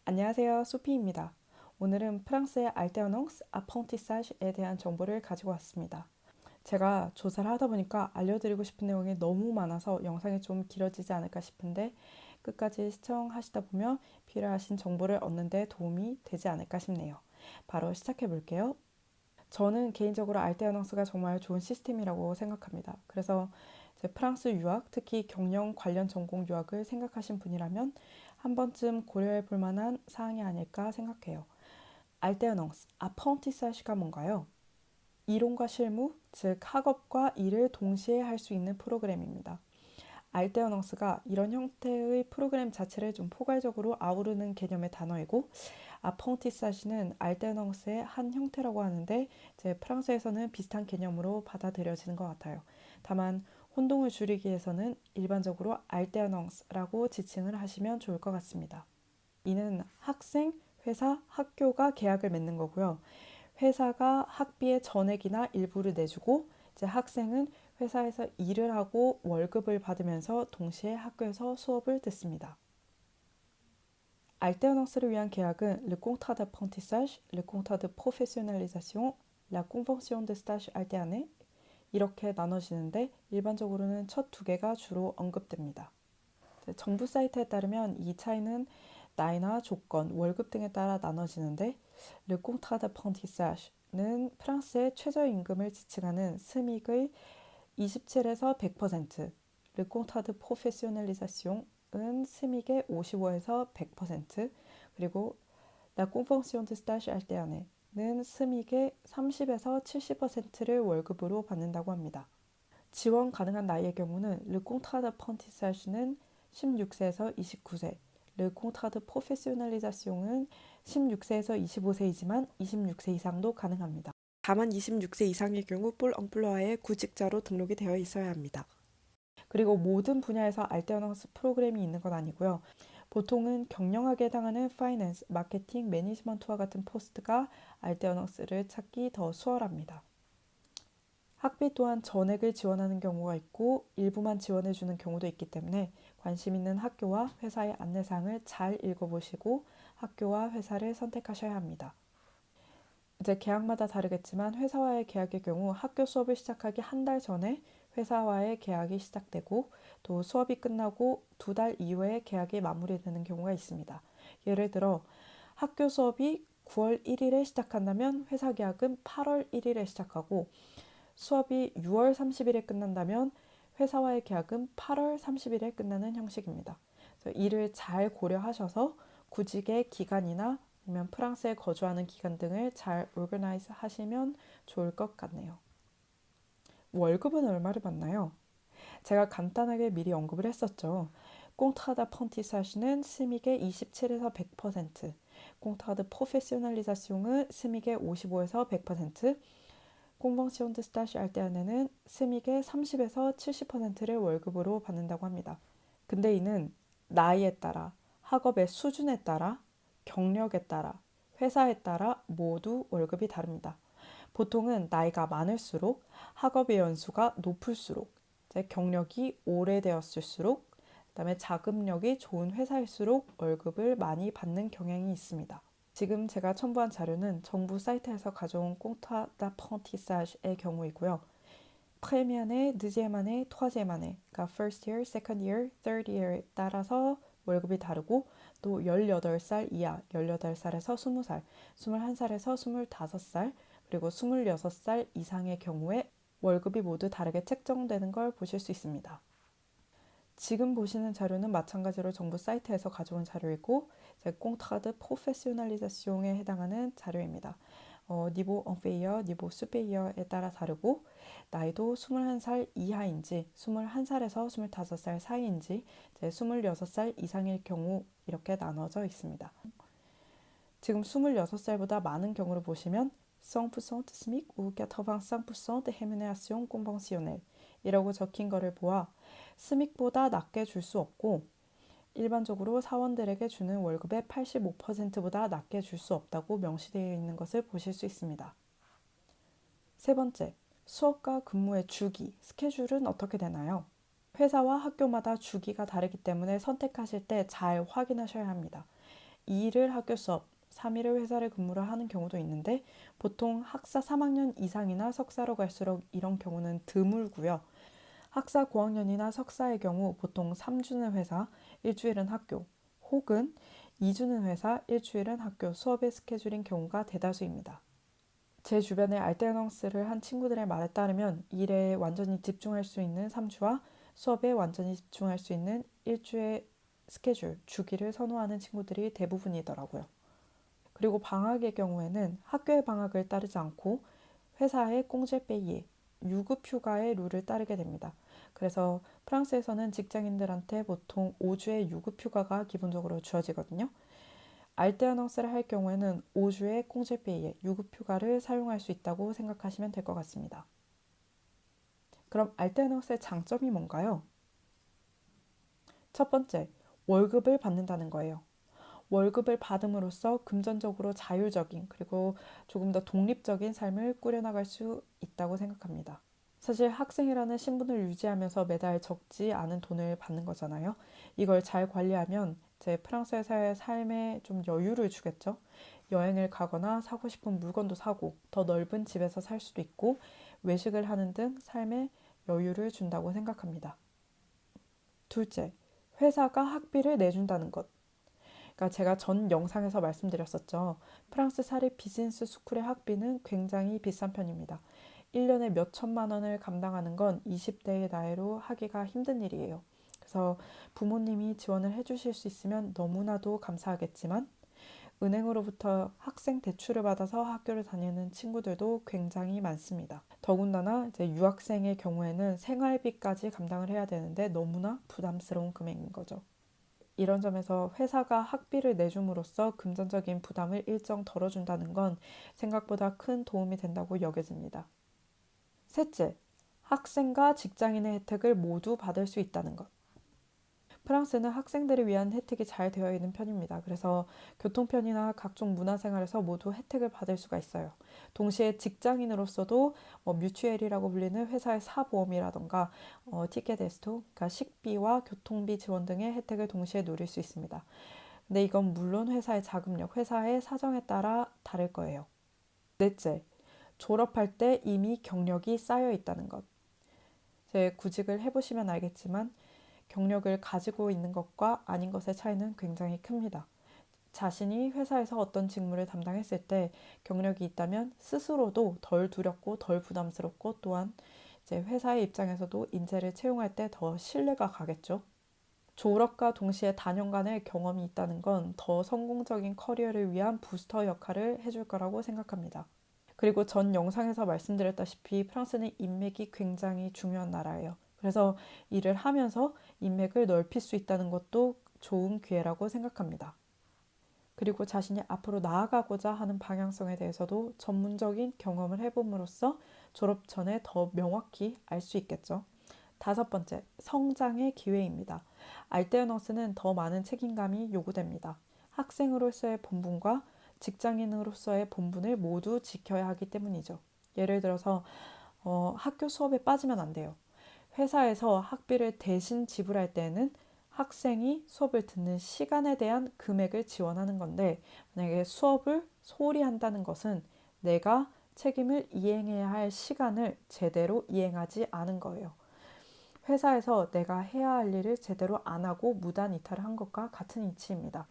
안녕하세요, 소피입니다. 오늘은 프랑스의 알테어넌스 아프런티사지에 대한 정보를 가지고 왔습니다. 제가 조사를 하다 보니까 알려드리고 싶은 내용이 너무 많아서 영상이 좀 길어지지 않을까 싶은데 끝까지 시청하시다 보면 필요하신 정보를 얻는 데 도움이 되지 않을까 싶네요. 바로 시작해 볼게요. 저는 개인적으로 알테어넌스가 정말 좋은 시스템이라고 생각합니다. 그래서 이제 프랑스 유학, 특히 경영 관련 전공 유학을 생각하신 분이라면 한 번쯤 고려해 볼 만한 사항이 아닐까 생각해요. 알테어넌스, 아프런티사시가 뭔가요? 이론과 실무, 즉 학업과 일을 동시에 할 수 있는 프로그램입니다. 알테어넌스가 이런 형태의 프로그램 자체를 좀 포괄적으로 아우르는 개념의 단어이고, 아프런티사시는 알테어넌스의 한 형태라고 하는데 이제 프랑스에서는 비슷한 개념으로 받아들여지는 것 같아요. 다만 혼동을 줄이기 위해서는 일반적으로 알테어넌스라고 지칭을 하시면 좋을 것 같습니다. 이는 학생, 회사, 학교가 계약을 맺는 거고요. 회사가 학비의 전액이나 일부를 내주고 이제 학생은 회사에서 일을 하고 월급을 받으면서 동시에 학교에서 수업을 듣습니다. 알테어넌스를 위한 계약은 Le Contrat d'apprentissage, Le Contrat de Professionnalisation, La Convention de Stage Alternée 이렇게 나눠지는데 일반적으로는 첫 두 개가 주로 언급됩니다. 정부 사이트에 따르면 이 차이는 나이나 조건, 월급 등에 따라 나눠지는데 Le Contrat d'Apprentissage는 프랑스의 최저임금을 지칭하는 스믹의 27에서 100%, Le Contrat de Professionnalisation은 스믹의 55에서 100%, 그리고 La Convention de Stage Alterné는 스믹의 30에서 70%를 월급으로 받는다고 합니다. 지원 가능한 나이의 경우는 Le Contrat d'Apprentissage는 16세에서 29세, Le Contrat de Professionnalisation은 16세에서 25세이지만 26세 이상도 가능합니다. 다만 26세 이상의 경우 폴 엠플로아의 구직자로 등록이 되어 있어야 합니다. 그리고 모든 분야에서 알테어넌스 프로그램이 있는 건 아니고요. 보통은 경영학에 해당하는 파이낸스, 마케팅, 매니지먼트와 같은 포스트가 알테어넌스를 찾기 더 수월합니다. 학비 또한 전액을 지원하는 경우가 있고 일부만 지원해주는 경우도 있기 때문에 관심 있는 학교와 회사의 안내사항을 잘 읽어보시고 학교와 회사를 선택하셔야 합니다. 이제 계약마다 다르겠지만 회사와의 계약의 경우 학교 수업을 시작하기 한 달 전에 회사와의 계약이 시작되고 또 수업이 끝나고 2달 이후에 계약이 마무리되는 경우가 있습니다. 예를 들어 학교 수업이 9월 1일에 시작한다면 회사 계약은 8월 1일에 시작하고 수업이 6월 30일에 끝난다면 회사와의 계약은 8월 30일에 끝나는 형식입니다. 이를 잘 고려하셔서 구직의 기간이나 아니면 프랑스에 거주하는 기간 등을 잘 오르가나이즈 하시면 좋을 것 같네요. 월급은 얼마를 받나요? 제가 간단하게 미리 언급을 했었죠. 꽁트라다 펀티사시는 스믹의 27에서 100%, 꽁트라드 프로페셔널리자시옹은 스믹의 55에서 100%, 콩벙시온 드 스타시 할 때에는 스믹의 30에서 70%를 월급으로 받는다고 합니다. 근데 이는 나이에 따라, 학업의 수준에 따라, 경력에 따라, 회사에 따라 모두 월급이 다릅니다. 보통은 나이가 많을수록 학업의 연수가 높을수록 경력이 오래되었을수록 그다음에 자금력이 좋은 회사일수록 월급을 많이 받는 경향이 있습니다. 지금 제가 첨부한 자료는 정부 사이트에서 가져온 꽁타 다프런티사지의 경우이고요. 프레미안의 느지에만의 토아제만의 그러니까 first year, second year, third year에 따라서 월급이 다르고 또 18살 이하, 18살에서 20살, 21살에서 25살, 그리고 26살 이상의 경우에 월급이 모두 다르게 책정되는 걸 보실 수 있습니다. 지금 보시는 자료는 마찬가지로 정부 사이트에서 가져온 자료이고 꽁트라드 프로페셔널리자시옹에 해당하는 자료입니다. 니보 언페이어, 니보 수페이어에 따라 다르고 나이도 21살 이하인지 21살에서 25살 사이인지 26살 이상일 경우 이렇게 나눠져 있습니다. 지금 26살보다 많은 경우를 보시면 100% SMIC ou 85% rémunération conventionnelle 이라고 적힌 거를 보아 스믹보다 낮게 줄 수 없고 일반적으로 사원들에게 주는 월급의 85%보다 낮게 줄 수 없다고 명시되어 있는 것을 보실 수 있습니다. 세 번째, 수업과 근무의 주기, 스케줄은 어떻게 되나요? 회사와 학교마다 주기가 다르기 때문에 선택하실 때 잘 확인하셔야 합니다. 2일을 학교 수업, 3일을 회사를 근무를 하는 경우도 있는데 보통 학사 3학년 이상이나 석사로 갈수록 이런 경우는 드물고요. 학사 고학년이나 석사의 경우 보통 3주는 회사, 일주일은 학교, 혹은 2주는 회사, 일주일은 학교 수업의 스케줄인 경우가 대다수입니다. 제 주변에 알테너넌스를 한 친구들의 말에 따르면 일에 완전히 집중할 수 있는 3주와 수업에 완전히 집중할 수 있는 일주의 스케줄, 주기를 선호하는 친구들이 대부분이더라고요. 그리고 방학의 경우에는 학교의 방학을 따르지 않고 회사의 꽁제페이에 유급 휴가의 룰을 따르게 됩니다. 그래서 프랑스에서는 직장인들한테 보통 5주의 유급 휴가가 기본적으로 주어지거든요. 알테너넌스를 할 경우에는 5주의 꽁제페이에 유급 휴가를 사용할 수 있다고 생각하시면 될 것 같습니다. 그럼 알테너넌스의 장점이 뭔가요? 첫 번째, 월급을 받는다는 거예요. 월급을 받음으로써 금전적으로 자율적인 그리고 조금 더 독립적인 삶을 꾸려나갈 수 있다고 생각합니다. 사실 학생이라는 신분을 유지하면서 매달 적지 않은 돈을 받는 거잖아요. 이걸 잘 관리하면 제 프랑스에서의 삶에 좀 여유를 주겠죠. 여행을 가거나 사고 싶은 물건도 사고 더 넓은 집에서 살 수도 있고 외식을 하는 등 삶에 여유를 준다고 생각합니다. 둘째, 회사가 학비를 내준다는 것. 그러니까 제가 전 영상에서 말씀드렸었죠. 프랑스 사립 비즈니스 스쿨의 학비는 굉장히 비싼 편입니다. 1년에 몇 천만 원을 감당하는 건 20대의 나이로 하기가 힘든 일이에요. 그래서 부모님이 지원을 해주실 수 있으면 너무나도 감사하겠지만 은행으로부터 학생 대출을 받아서 학교를 다니는 친구들도 굉장히 많습니다. 더군다나 이제 유학생의 경우에는 생활비까지 감당을 해야 되는데 너무나 부담스러운 금액인 거죠. 이런 점에서 회사가 학비를 내줌으로써 금전적인 부담을 일정 덜어준다는 건 생각보다 큰 도움이 된다고 여겨집니다. 셋째, 학생과 직장인의 혜택을 모두 받을 수 있다는 것. 프랑스는 학생들을 위한 혜택이 잘 되어 있는 편입니다. 그래서 교통편이나 각종 문화생활에서 모두 혜택을 받을 수가 있어요. 동시에 직장인으로서도 뮤추엘이라고 불리는 회사의 사보험이라던가 티켓에스토, 그러니까 식비와 교통비 지원 등의 혜택을 동시에 누릴 수 있습니다. 근데 이건 물론 회사의 자금력, 회사의 사정에 따라 다를 거예요. 넷째, 졸업할 때 이미 경력이 쌓여 있다는 것. 제 구직을 해보시면 알겠지만 경력을 가지고 있는 것과 아닌 것의 차이는 굉장히 큽니다. 자신이 회사에서 어떤 직무를 담당했을 때 경력이 있다면 스스로도 덜 두렵고 덜 부담스럽고 또한 이제 회사의 입장에서도 인재를 채용할 때 더 신뢰가 가겠죠. 졸업과 동시에 다년간의 경험이 있다는 건 더 성공적인 커리어를 위한 부스터 역할을 해줄 거라고 생각합니다. 그리고 전 영상에서 말씀드렸다시피 프랑스는 인맥이 굉장히 중요한 나라예요. 그래서 일을 하면서 인맥을 넓힐 수 있다는 것도 좋은 기회라고 생각합니다. 그리고 자신이 앞으로 나아가고자 하는 방향성에 대해서도 전문적인 경험을 해봄으로써 졸업 전에 더 명확히 알 수 있겠죠. 다섯 번째, 성장의 기회입니다. 알테너스는 더 많은 책임감이 요구됩니다. 학생으로서의 본분과 직장인으로서의 본분을 모두 지켜야 하기 때문이죠. 예를 들어서 학교 수업에 빠지면 안 돼요. 회사에서 학비를 대신 지불할 때에는 학생이 수업을 듣는 시간에 대한 금액을 지원하는 건데 만약에 수업을 소홀히 한다는 것은 내가 책임을 이행해야 할 시간을 제대로 이행하지 않은 거예요. 회사에서 내가 해야 할 일을 제대로 안 하고 무단 이탈을 한 것과 같은 이치입니다.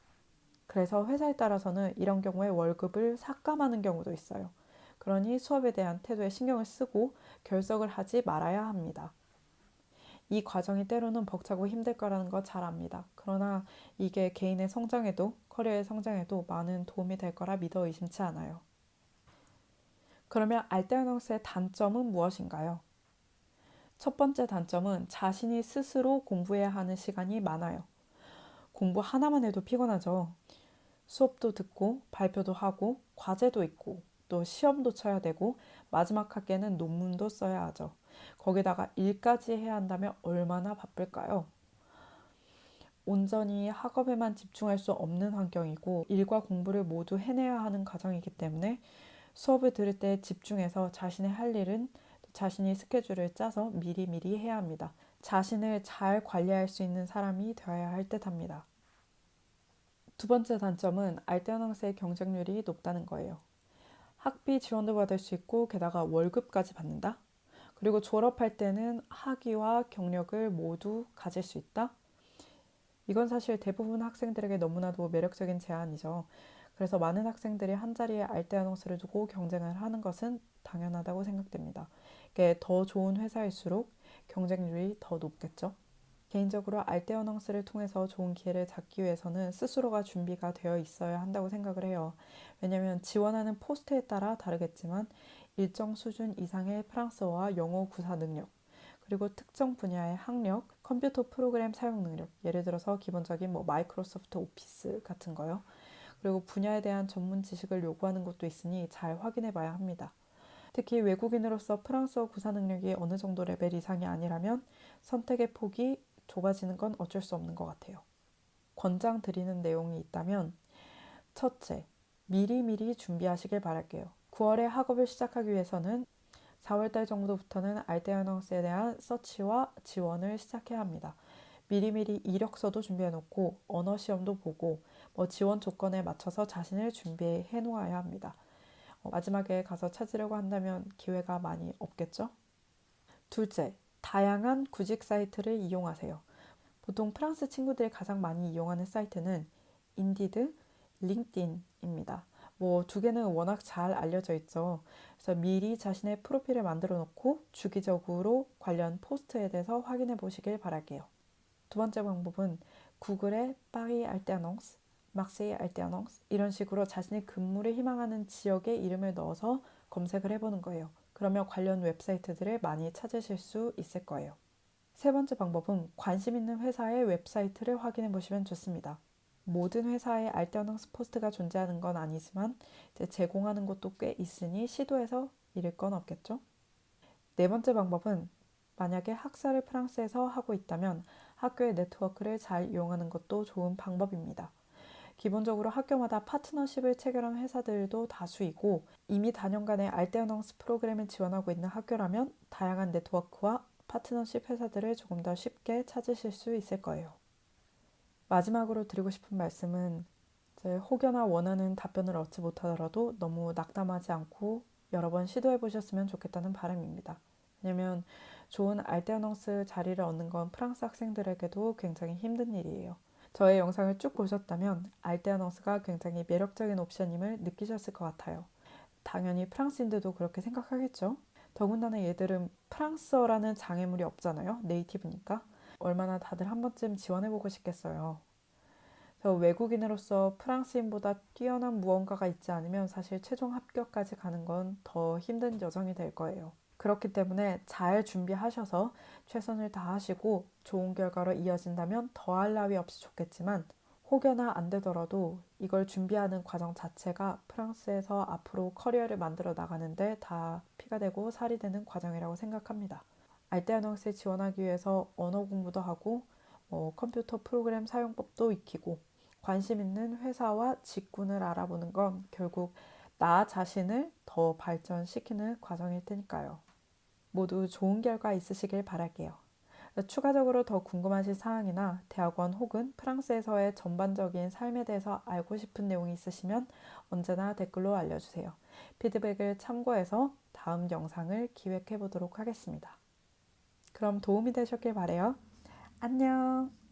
그래서 회사에 따라서는 이런 경우에 월급을 삭감하는 경우도 있어요. 그러니 수업에 대한 태도에 신경을 쓰고 결석을 하지 말아야 합니다. 이 과정이 때로는 벅차고 힘들 거라는 거 잘 압니다. 그러나 이게 개인의 성장에도 커리어의 성장에도 많은 도움이 될 거라 믿어 의심치 않아요. 그러면 알테너넌스의 단점은 무엇인가요? 첫 번째 단점은 자신이 스스로 공부해야 하는 시간이 많아요. 공부 하나만 해도 피곤하죠. 수업도 듣고 발표도 하고 과제도 있고 또 시험도 쳐야 되고 마지막 학기에는 논문도 써야 하죠. 거기다가 일까지 해야 한다면 얼마나 바쁠까요? 온전히 학업에만 집중할 수 없는 환경이고 일과 공부를 모두 해내야 하는 과정이기 때문에 수업을 들을 때 집중해서 자신의 할 일은 자신이 스케줄을 짜서 미리미리 해야 합니다. 자신을 잘 관리할 수 있는 사람이 되어야 할 듯합니다. 두 번째 단점은 알뜰너스의 경쟁률이 높다는 거예요. 학비 지원도 받을 수 있고 게다가 월급까지 받는다. 그리고 졸업할 때는 학위와 경력을 모두 가질 수 있다. 이건 사실 대부분 학생들에게 너무나도 매력적인 제안이죠. 그래서 많은 학생들이 한자리에 알뜰너스를 두고 경쟁을 하는 것은 당연하다고 생각됩니다. 이게 더 좋은 회사일수록 경쟁률이 더 높겠죠. 개인적으로 알뜰어닝스를 통해서 좋은 기회를 잡기 위해서는 스스로가 준비가 되어 있어야 한다고 생각을 해요. 왜냐하면 지원하는 포스트에 따라 다르겠지만 일정 수준 이상의 프랑스어와 영어 구사 능력, 그리고 특정 분야의 학력, 컴퓨터 프로그램 사용 능력, 예를 들어서 기본적인 마이크로소프트 오피스 같은 거요. 그리고 분야에 대한 전문 지식을 요구하는 것도 있으니 잘 확인해 봐야 합니다. 특히 외국인으로서 프랑스어 구사 능력이 어느 정도 레벨 이상이 아니라면 선택의 폭이 좁아지는 건 어쩔 수 없는 것 같아요. 권장 드리는 내용이 있다면 첫째, 미리미리 준비하시길 바랄게요. 9월에 학업을 시작하기 위해서는 4월달 정도부터는 알뜰어닝스에 대한 서치와 지원을 시작해야 합니다. 미리미리 이력서도 준비해 놓고 언어 시험도 보고 지원 조건에 맞춰서 자신을 준비해 놓아야 합니다. 마지막에 가서 찾으려고 한다면 기회가 많이 없겠죠? 둘째, 다양한 구직 사이트를 이용하세요. 보통 프랑스 친구들이 가장 많이 이용하는 사이트는 인디드, 링크드인입니다. 두 개는 워낙 잘 알려져 있죠. 그래서 미리 자신의 프로필을 만들어 놓고 주기적으로 관련 포스트에 대해서 확인해 보시길 바랄게요. 두 번째 방법은 구글의 파리 알테아넌스, 막세이 알테아넌스 이런 식으로 자신이 근무를 희망하는 지역의 이름을 넣어서 검색을 해보는 거예요. 그러면 관련 웹사이트들을 많이 찾으실 수 있을 거예요. 세 번째 방법은 관심 있는 회사의 웹사이트를 확인해 보시면 좋습니다. 모든 회사에 알뜰어닝스 포스트가 존재하는 건 아니지만 제공하는 곳도 꽤 있으니 시도해서 잃을 건 없겠죠? 네 번째 방법은 만약에 학사를 프랑스에서 하고 있다면 학교의 네트워크를 잘 이용하는 것도 좋은 방법입니다. 기본적으로 학교마다 파트너십을 체결한 회사들도 다수이고 이미 다년간의 알뜰어닝스 프로그램을 지원하고 있는 학교라면 다양한 네트워크와 파트너십 회사들을 조금 더 쉽게 찾으실 수 있을 거예요. 마지막으로 드리고 싶은 말씀은 혹여나 원하는 답변을 얻지 못하더라도 너무 낙담하지 않고 여러 번 시도해 보셨으면 좋겠다는 바람입니다. 왜냐면 좋은 알뜰어닝스 자리를 얻는 건 프랑스 학생들에게도 굉장히 힘든 일이에요. 저의 영상을 쭉 보셨다면 알뜰어닝스가 굉장히 매력적인 옵션임을 느끼셨을 것 같아요. 당연히 프랑스인들도 그렇게 생각하겠죠. 더군다나 얘들은 프랑스어라는 장애물이 없잖아요. 네이티브니까. 얼마나 다들 한 번쯤 지원해보고 싶겠어요. 외국인으로서 프랑스인보다 뛰어난 무언가가 있지 않으면 사실 최종 합격까지 가는 건 더 힘든 여정이 될 거예요. 그렇기 때문에 잘 준비하셔서 최선을 다하시고 좋은 결과로 이어진다면 더할 나위 없이 좋겠지만 혹여나 안 되더라도 이걸 준비하는 과정 자체가 프랑스에서 앞으로 커리어를 만들어 나가는데 다 피가 되고 살이 되는 과정이라고 생각합니다. 알뜰어닝스에 지원하기 위해서 언어 공부도 하고 컴퓨터 프로그램 사용법도 익히고 관심 있는 회사와 직군을 알아보는 건 결국 나 자신을 더 발전시키는 과정일 테니까요. 모두 좋은 결과 있으시길 바랄게요. 추가적으로 더 궁금하신 사항이나 대학원 혹은 프랑스에서의 전반적인 삶에 대해서 알고 싶은 내용이 있으시면 언제나 댓글로 알려주세요. 피드백을 참고해서 다음 영상을 기획해 보도록 하겠습니다. 그럼 도움이 되셨길 바래요. 안녕.